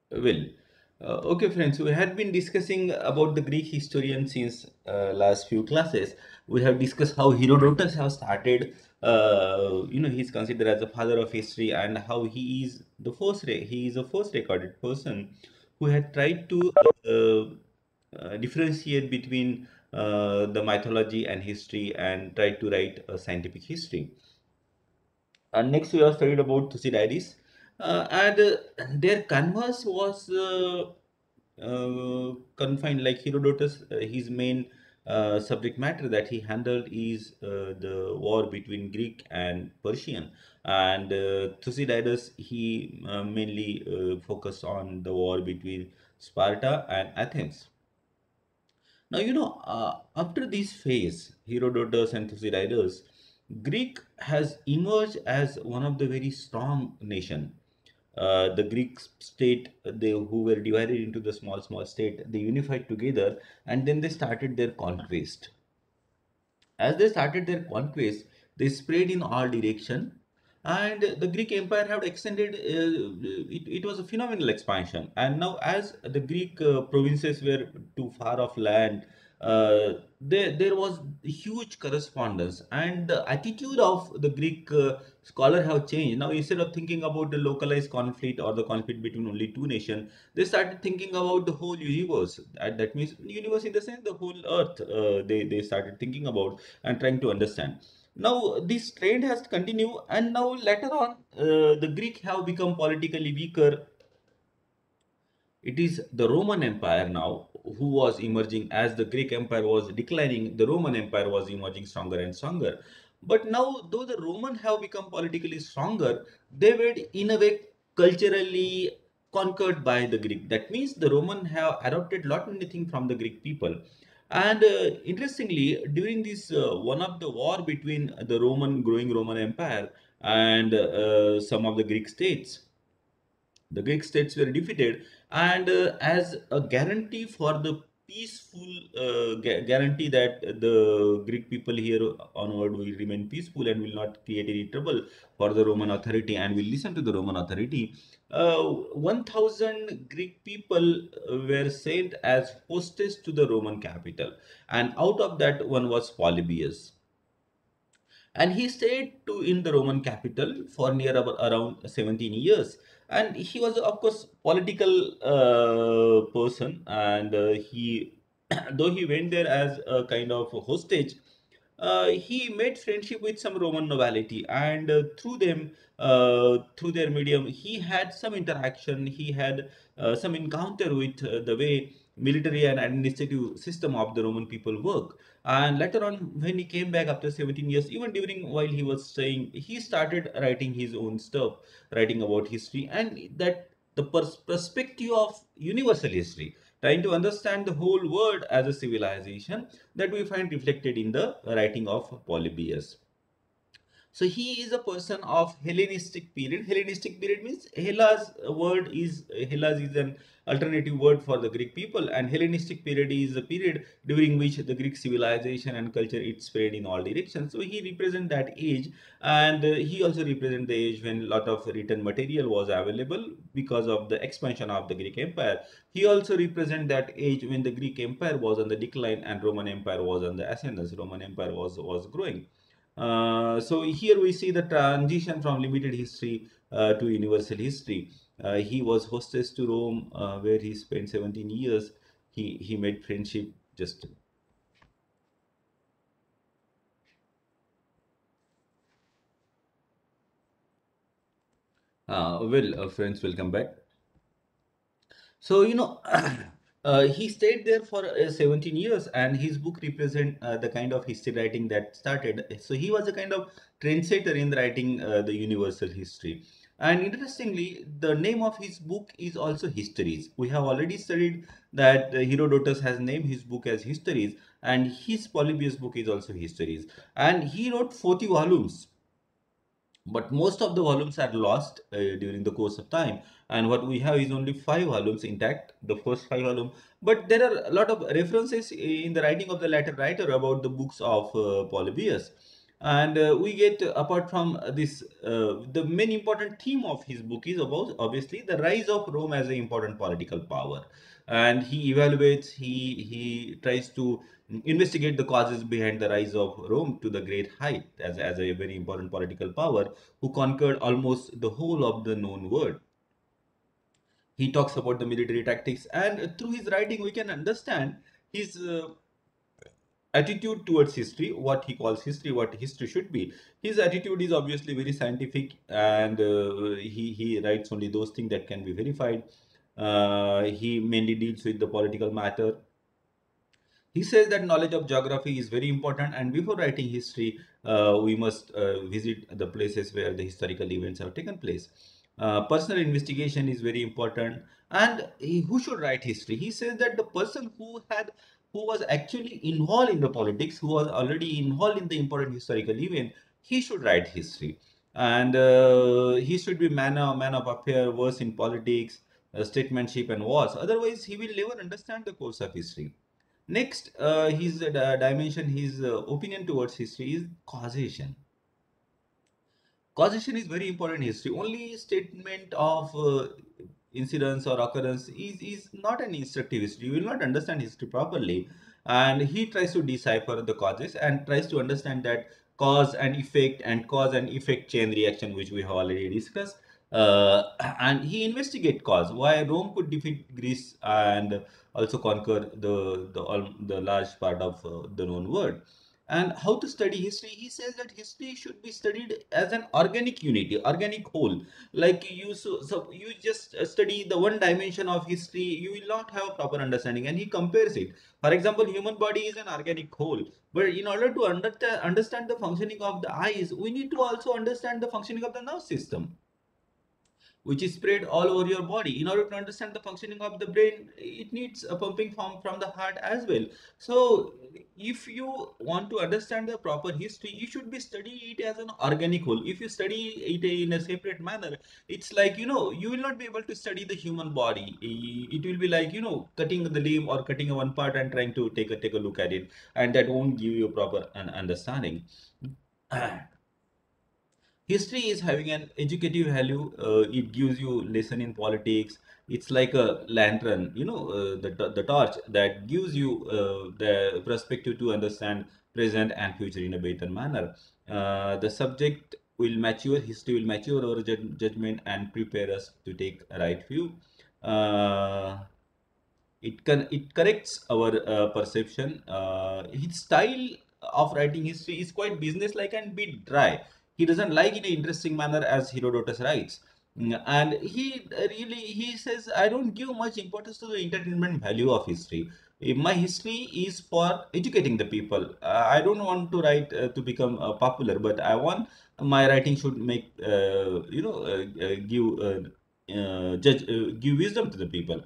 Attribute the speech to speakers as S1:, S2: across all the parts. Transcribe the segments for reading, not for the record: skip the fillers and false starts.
S1: Well, okay, friends, we had been discussing about the Greek historian since last few classes. We have discussed how Herodotus has started. He's considered as the father of history, and how he is the first recorded person who had tried to differentiate between the mythology and history and tried to write a scientific history. And next we have studied about Thucydides, and their canvas was confined like Herodotus. His main subject matter that he handled is the war between Greek and Persian, and Thucydides he mainly focused on the war between Sparta and Athens. Now, after this phase, Herodotus and Thucydides, Greek has emerged as one of the very strong nation. The Greek state, they who were divided into the small, small state, they unified together and then they started their conquest. As they started their conquest, they spread in all direction, and the Greek Empire had extended. It was a phenomenal expansion, and now as the Greek provinces were too far off land, there was huge correspondence, and the attitude of the Greek scholar have changed. Now instead of thinking about the localized conflict or the conflict between only two nations, they started thinking about the whole universe. And that means universe in the sense the whole earth. They started thinking about and trying to understand. Now this trend has continued, and now later on, the Greek have become politically weaker. It is the Roman Empire now who was emerging. As the Greek Empire was declining, the Roman Empire was emerging stronger and stronger. But now, though the Roman have become politically stronger, they were in a way culturally conquered by the Greek. That means the Roman have adopted lot many things from the Greek people. And interestingly, during this one of the war between the growing Roman Empire and some of the Greek states, the Greek states were defeated, and as a guarantee for the peaceful guarantee that the Greek people here onward will remain peaceful and will not create any trouble for the Roman authority and will listen to the Roman authority. 1,000 Greek people were sent as hostages to the Roman capital, and out of that, one was Polybius, and he stayed in the Roman capital for near about around 17 years. And he was, of course, political person, and he, though he went there as a kind of a hostage, he made friendship with some Roman nobility, and through their medium, he had some interaction. He had some encounter with the way military and administrative system of the Roman people work. And later on, when he came back after 17 years, even during while he was staying, he started writing his own stuff, writing about history, and that the perspective of universal history, trying to understand the whole world as a civilization, that we find reflected in the writing of Polybius. So he is a person of Hellenistic period. Hellenistic period means Hellas is an alternative word for the Greek people, and Hellenistic period is a period during which the Greek civilization and culture it spread in all directions. So he represents that age, and he also represents the age when a lot of written material was available because of the expansion of the Greek Empire. He also represents that age when the Greek Empire was on the decline and Roman Empire was on the ascendance. Roman Empire was growing. So here we see the transition from limited history to universal history. He was hostess to Rome, where he spent 17 years. He made friendship just. Friends, welcome back. So, he stayed there for 17 years, and his book represent the kind of history writing that started. So he was a kind of trendsetter in writing the universal history. And interestingly, the name of his book is also Histories. We have already studied that Herodotus has named his book as Histories, and his Polybius book is also Histories. And he wrote 40 volumes, but most of the volumes are lost during the course of time, and what we have is only 5 volumes intact, the first 5 volumes. But there are a lot of references in the writing of the latter writer about the books of Polybius. And we get, apart from this, the main important theme of his book is about obviously the rise of Rome as an important political power. And he evaluates, he tries to investigate the causes behind the rise of Rome to the great height as a very important political power who conquered almost the whole of the known world. He talks about the military tactics, and through his writing we can understand his attitude towards history, what he calls history, what history should be. His attitude is obviously very scientific, and he writes only those things that can be verified. He mainly deals with the political matter. He says that knowledge of geography is very important, and before writing history, we must visit the places where the historical events have taken place. Personal investigation is very important, and who should write history? He says that the person who was actually involved in the politics, who was already involved in the important historical event, he should write history, and he should be man of affair, verse in politics, statesmanship, and wars. Otherwise, he will never understand the course of history. Next, his dimension, his opinion towards history is causation. Causation is very important in history. Only statement of incidents or occurrence is not an instructive history. You will not understand history properly. And he tries to decipher the causes and tries to understand that cause and effect chain reaction, which we have already discussed. And he investigate cause, why Rome could defeat Greece and also conquer the large part of the known world. And how to study history? He says that history should be studied as an organic unity, organic whole. Like so you just study the one dimension of history, you will not have a proper understanding. And he compares it. For example, human body is an organic whole, but in order to understand the functioning of the eyes, we need to also understand the functioning of the nerve system, which is spread all over your body. In order to understand the functioning of the brain, it needs a pumping from the heart as well. So if you want to understand the proper history, you should be studying it as an organic whole. If you study it in a separate manner, it's like, you will not be able to study the human body. It will be like, cutting the limb or cutting one part and trying to take a look at it, and that won't give you a proper understanding. History is having an educative value. It gives you lesson in politics. It's like a lantern, the torch that gives you the perspective to understand present and future in a better manner. The subject will mature, history will mature our judgment and prepare us to take a right view. uh, it corrects our perception. His style of writing history is quite businesslike and bit dry. He doesn't like in an interesting manner, as Herodotus writes. And he says, I don't give much importance to the entertainment value of history. My history is for educating the people. I don't want to write to become popular, but I want my writing should make give wisdom to the people.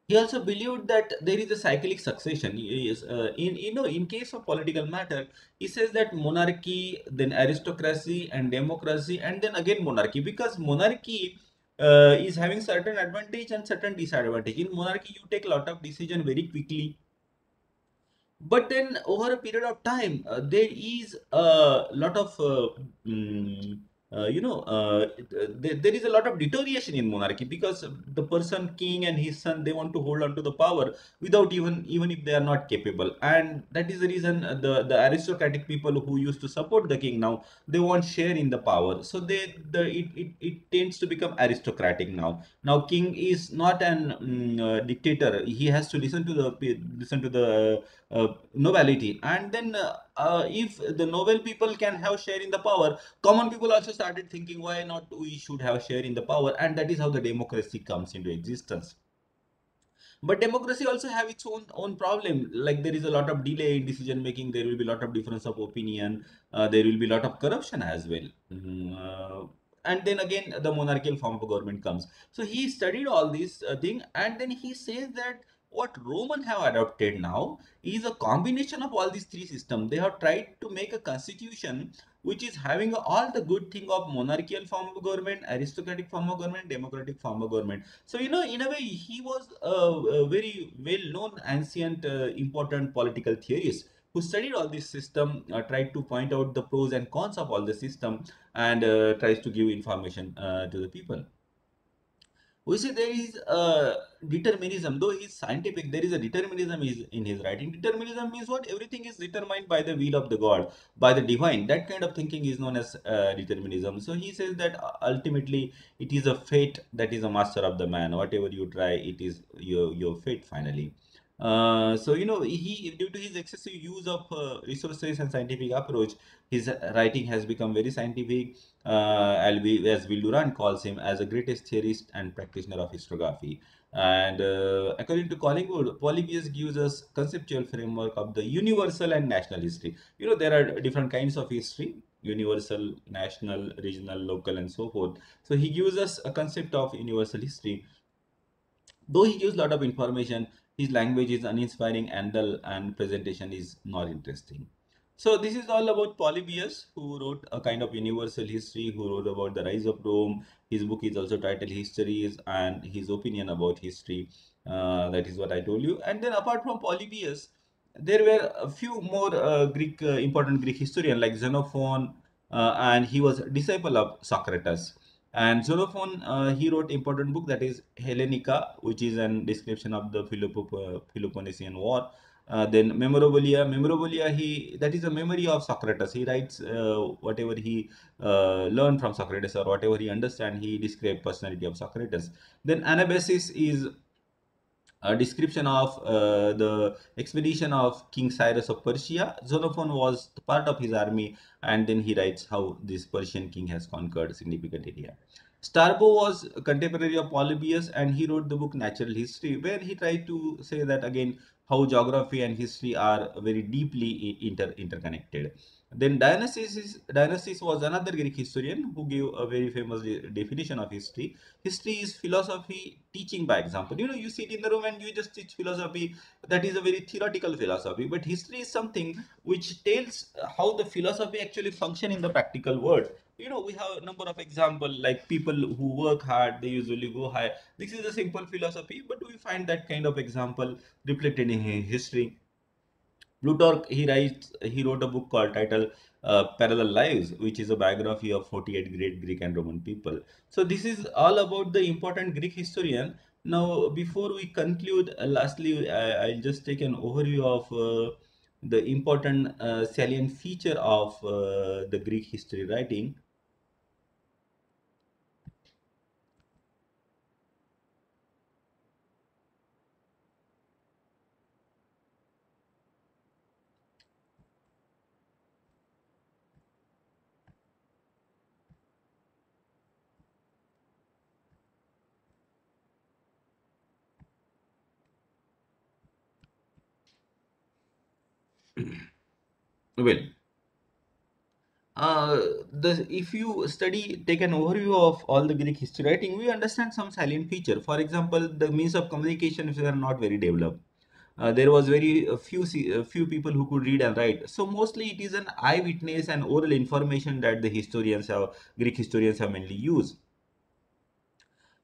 S1: He also believed that there is a cyclic succession. In case of political matter, he says that monarchy, then aristocracy and democracy, and then again monarchy, because monarchy is having certain advantage and certain disadvantage. In monarchy, you take a lot of decision very quickly, but then over a period of time, there is a lot of there is a lot of deterioration in monarchy, because the person king and his son, they want to hold on to the power without even if they are not capable. And that is the reason the aristocratic people who used to support the king, now they want share in the power. So it tends to become aristocratic now. King is not an dictator. He has to listen to the nobility. And then if the noble people can have share in the power, common people also started thinking, why not we should have share in the power? And that is how the democracy comes into existence. But democracy also have its own problem. Like, there is a lot of delay in decision making, there will be a lot of difference of opinion, there will be a lot of corruption as well. And then again, the monarchical form of government comes. So he studied all these thing, and then he says that what Roman have adopted now is a combination of all these three systems. They have tried to make a constitution which is having all the good thing of monarchical form of government, aristocratic form of government, democratic form of government. So, in a way, he was a very well known ancient important political theorist. who studied all this system, tried to point out the pros and cons of all the system, and tries to give information to the people. We see there is a determinism, though he's scientific, there is a determinism is in his writing. Determinism means what? Everything is determined by the will of the God, by the divine. That kind of thinking is known as determinism. So he says that ultimately it is a fate that is a master of the man. Whatever you try, it is your fate finally. So he, due to his excessive use of resources and scientific approach, his writing has become very scientific, as Will Durant calls him, as the greatest theorist and practitioner of historiography. And according to Collingwood, Polybius gives us conceptual framework of the universal and national history. There are different kinds of history: universal, national, regional, local, and so forth. So he gives us a concept of universal history. Though he gives a lot of information, his language is uninspiring and dull, and presentation is not interesting. So this is all about Polybius, who wrote a kind of universal history, who wrote about the rise of Rome. His book is also titled Histories, and his opinion about history. That is what I told you. And then apart from Polybius, there were a few more Greek important Greek historian like Xenophon, and he was a disciple of Socrates. And Xenophon, he wrote important book that is Hellenica, which is an description of the Peloponnesian War. Then Memorabilia, he that is a memory of Socrates. He writes whatever he learned from Socrates, or whatever he understand. He describes personality of Socrates. Then Anabasis is a description of the expedition of King Cyrus of Persia. Xenophon was part of his army, and then he writes how this Persian king has conquered significant area. Strabo was a contemporary of Polybius, and he wrote the book Natural History, where he tried to say that again how geography and history are very deeply interconnected. Then Dionysius was another Greek historian who gave a very famous definition of history. History is philosophy teaching by example. You sit in the room and you just teach philosophy. That is a very theoretical philosophy. But history is something which tells how the philosophy actually function in the practical world. We have a number of examples like people who work hard, they usually go high. This is a simple philosophy, but we find that kind of example reflected in history. Plutarch, he wrote a book called titled Parallel Lives, which is a biography of 48 great Greek and Roman people. So this is all about the important Greek historian. Now, before we conclude, lastly, I'll just take an overview of the important salient feature of the Greek history writing. Well, uh, if you take an overview of all the Greek history writing, we understand some salient feature. For example, the means of communication were not very developed. There was very few people who could read and write. So mostly it is an eyewitness and oral information that Greek historians have mainly used.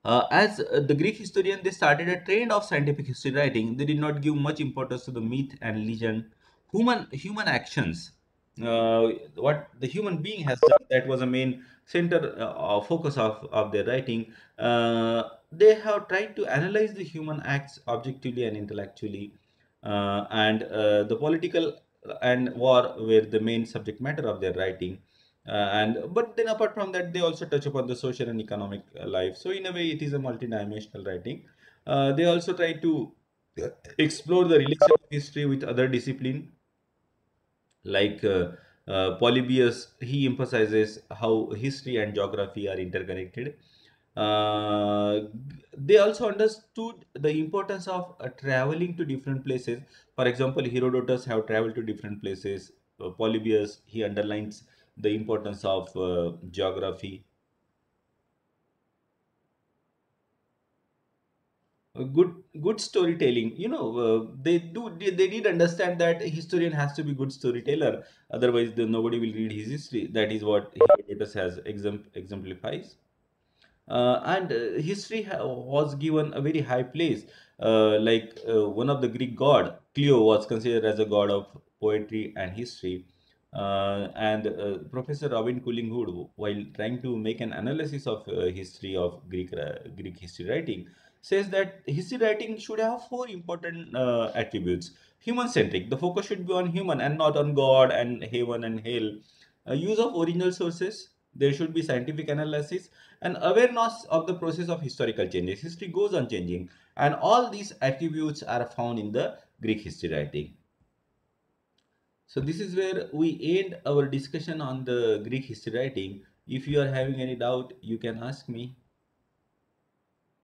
S1: As the Greek historian, they started a trend of scientific history writing. They did not give much importance to the myth and legend, human actions. What the human being has done, that was a main center focus of their writing. They have tried to analyze the human acts objectively and intellectually, and the political and war were the main subject matter of their writing. And but then apart from that, they also touch upon the social and economic life. So in a way it is a multidimensional writing. They also try to explore the relation of history with other discipline, like Polybius. He emphasizes how history and geography are interconnected. uh, they also understood the importance of traveling to different places. For example, Herodotus have traveled to different places. Polybius, he underlines the importance of geography. Good storytelling. They did understand that a historian has to be good storyteller. Otherwise, nobody will read his history. That is what Herodotus has exemplifies. And history was given a very high place. One of the Greek god, Cleo, was considered as a god of poetry and history. And Professor Robin Collingwood, while trying to make an analysis of history of Greek history writing, says that history writing should have four important attributes. Human centric, the focus should be on human and not on God and heaven and hell. Use of original sources, there should be scientific analysis and awareness of the process of historical changes. History goes on changing, and all these attributes are found in the Greek history writing. So this is where we end our discussion on the Greek history writing. If you are having any doubt, you can ask me.